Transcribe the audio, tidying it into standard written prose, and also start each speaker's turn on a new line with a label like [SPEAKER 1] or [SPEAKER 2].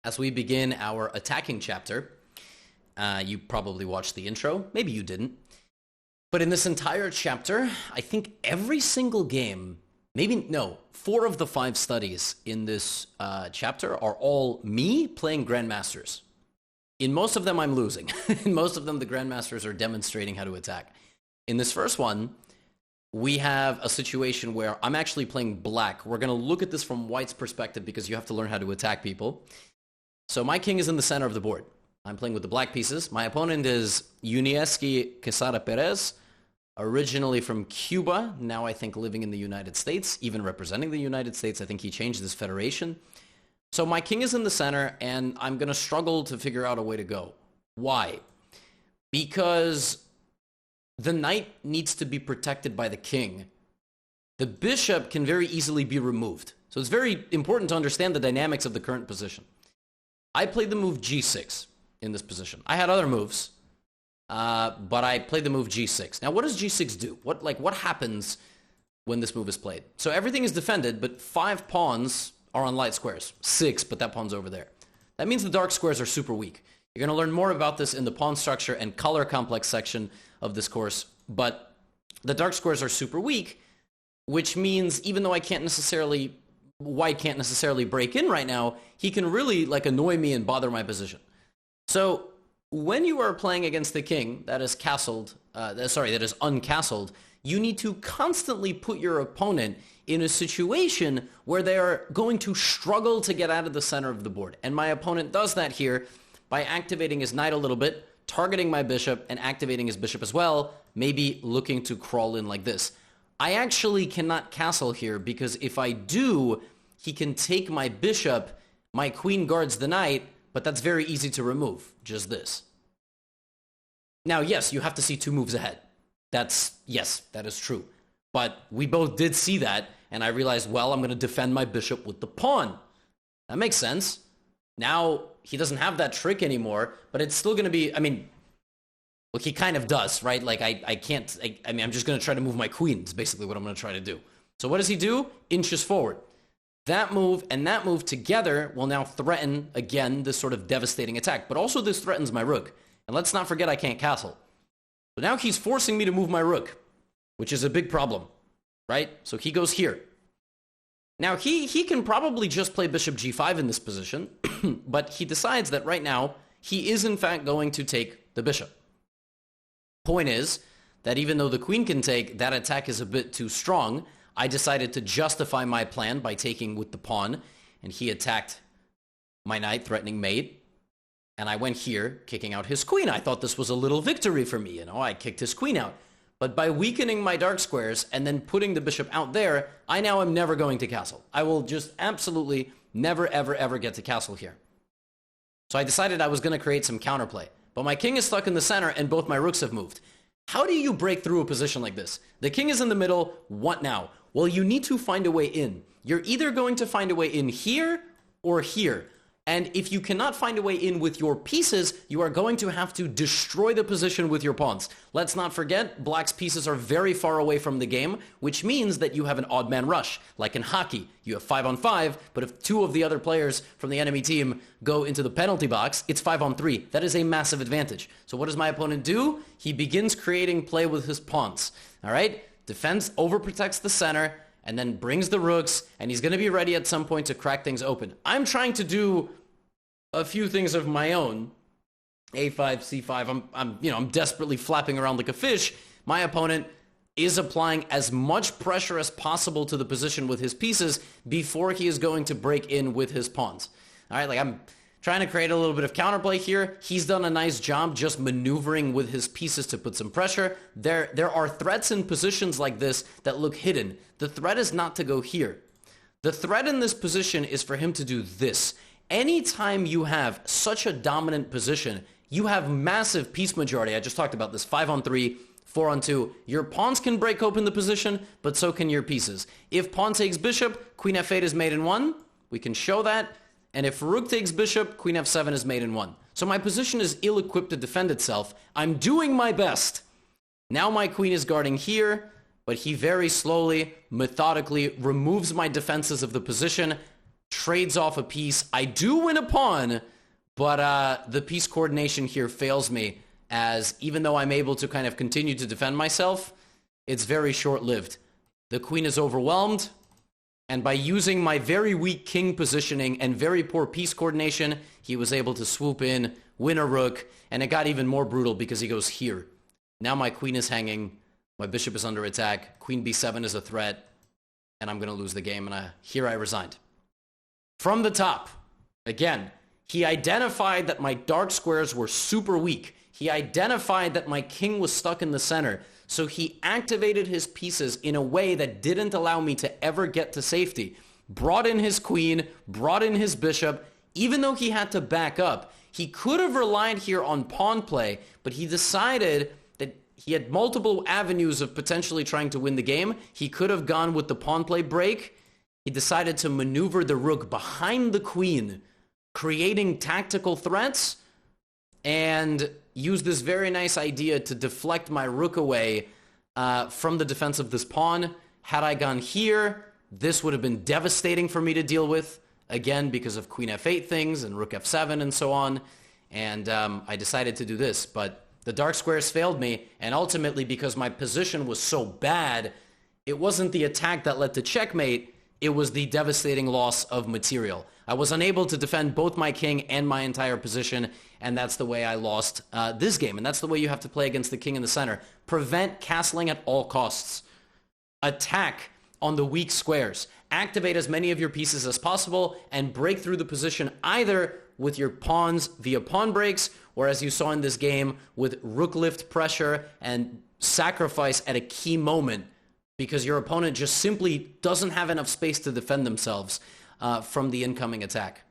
[SPEAKER 1] as we begin our attacking chapter. You probably watched the intro. Maybe you didn't. But in this entire chapter, I think every single game, no, 4 of the 5 studies in this chapter are all me playing Grandmasters. In most of them, I'm losing. In most of them, the Grandmasters are demonstrating how to attack. In this first one, we have a situation where I'm actually playing black. We're going to look at this from white's perspective because you have to learn how to attack people. So my king is in the center of the board. I'm playing with the black pieces. My opponent is Yunieski Quesada Perez, originally from Cuba, now I think living in the United States, even representing the United States. I think he changed his federation. So my king is in the center, and I'm going to struggle to figure out a way to go. Why? Because the knight needs to be protected by the king. The bishop can very easily be removed. So it's very important to understand the dynamics of the current position. I played the move g6 in this position. I had other moves, but I played the move g6. Now, what does g6 do? What happens when this move is played? So everything is defended, but 5 pawns are on light squares. 6, but that pawn's over there. That means the dark squares are super weak. You're going to learn more about this in the pawn structure and color complex section of this course, but the dark squares are super weak, which means even though white can't necessarily break in right now, he can really annoy me and bother my position. So when you are playing against the king that is uncastled, you need to constantly put your opponent in a situation where they are going to struggle to get out of the center of the board. And my opponent does that here by activating his knight a little bit, targeting my bishop, and activating his bishop as well, maybe looking to crawl in like this. I actually cannot castle here because if I do, he can take my bishop, my queen guards the knight, but that's very easy to remove, just this. Now, yes, you have to see 2 moves ahead. Yes, that is true. But we both did see that, and I realized, well, I'm going to defend my bishop with the pawn. That makes sense. Now, he doesn't have that trick anymore, but it's still going to be, well, he kind of does, right? I'm just going to try to move my queen. It's basically what I'm going to try to do. So what does he do? Inches forward. That move and that move together will now threaten, again, this sort of devastating attack. But also this threatens my rook. And let's not forget I can't castle. So now he's forcing me to move my rook, which is a big problem, right? So he goes here. Now, he can probably just play bishop g5 in this position, but he decides that right now he is, in fact, going to take the bishop. Point is that even though the queen can take, that attack is a bit too strong. I decided to justify my plan by taking with the pawn, and he attacked my knight, threatening mate. And I went here, kicking out his queen. I thought this was a little victory for me, I kicked his queen out. But by weakening my dark squares and then putting the bishop out there, I now am never going to castle. I will just absolutely never, ever, ever get to castle here. So I decided I was going to create some counterplay. But my king is stuck in the center and both my rooks have moved. How do you break through a position like this? The king is in the middle. What now? Well, you need to find a way in. You're either going to find a way in here or here. And if you cannot find a way in with your pieces, you are going to have to destroy the position with your pawns. Let's not forget, black's pieces are very far away from the game, which means that you have an odd man rush. Like in hockey, you have 5 on 5, but if 2 of the other players from the enemy team go into the penalty box, it's 5 on 3. That is a massive advantage. So what does my opponent do? He begins creating play with his pawns. All right? Defends, overprotects the center, and then brings the rooks, and he's going to be ready at some point to crack things open. I'm trying to do a few things of my own. A5, C5, I'm desperately flapping around like a fish. My opponent is applying as much pressure as possible to the position with his pieces before he is going to break in with his pawns. All right, I'm trying to create a little bit of counterplay here. He's done a nice job just maneuvering with his pieces to put some pressure. There are threats in positions like this that look hidden. The threat is not to go here. The threat in this position is for him to do this. Anytime you have such a dominant position, you have massive piece majority. I just talked about this. 5 on 3, 4 on 2. Your pawns can break open the position, but so can your pieces. If pawn takes bishop, queen f8 is mate in 1. We can show that. And if rook takes bishop, queen f7 is mate in 1. So my position is ill-equipped to defend itself. I'm doing my best. Now my queen is guarding here, but he very slowly, methodically removes my defenses of the position, trades off a piece. I do win a pawn, but the piece coordination here fails me, as even though I'm able to kind of continue to defend myself, it's very short-lived. The queen is overwhelmed, and by using my very weak king positioning and very poor piece coordination, he was able to swoop in, win a rook, and it got even more brutal because he goes here. Now my queen is hanging, my bishop is under attack, queen b7 is a threat, and I'm going to lose the game, and here I resigned. From the top, again, he identified that my dark squares were super weak. He identified that my king was stuck in the center. So he activated his pieces in a way that didn't allow me to ever get to safety. Brought in his queen, brought in his bishop. Even though he had to back up, he could have relied here on pawn play, but he decided that he had multiple avenues of potentially trying to win the game. He could have gone with the pawn play break. He decided to maneuver the rook behind the queen, creating tactical threats, and use this very nice idea to deflect my rook away from the defense of this pawn. Had I gone here, this would have been devastating for me to deal with, again, because of queen f8 things and rook f7 and so on. And I decided to do this, but the dark squares failed me, and ultimately, because my position was so bad, it wasn't the attack that led to checkmate, it was the devastating loss of material. I was unable to defend both my king and my entire position, and that's the way I lost this game. And that's the way you have to play against the king in the center. Prevent castling at all costs. Attack on the weak squares. Activate as many of your pieces as possible and break through the position either with your pawns via pawn breaks, or as you saw in this game, with rook lift pressure and sacrifice at a key moment, because your opponent just simply doesn't have enough space to defend themselves from the incoming attack.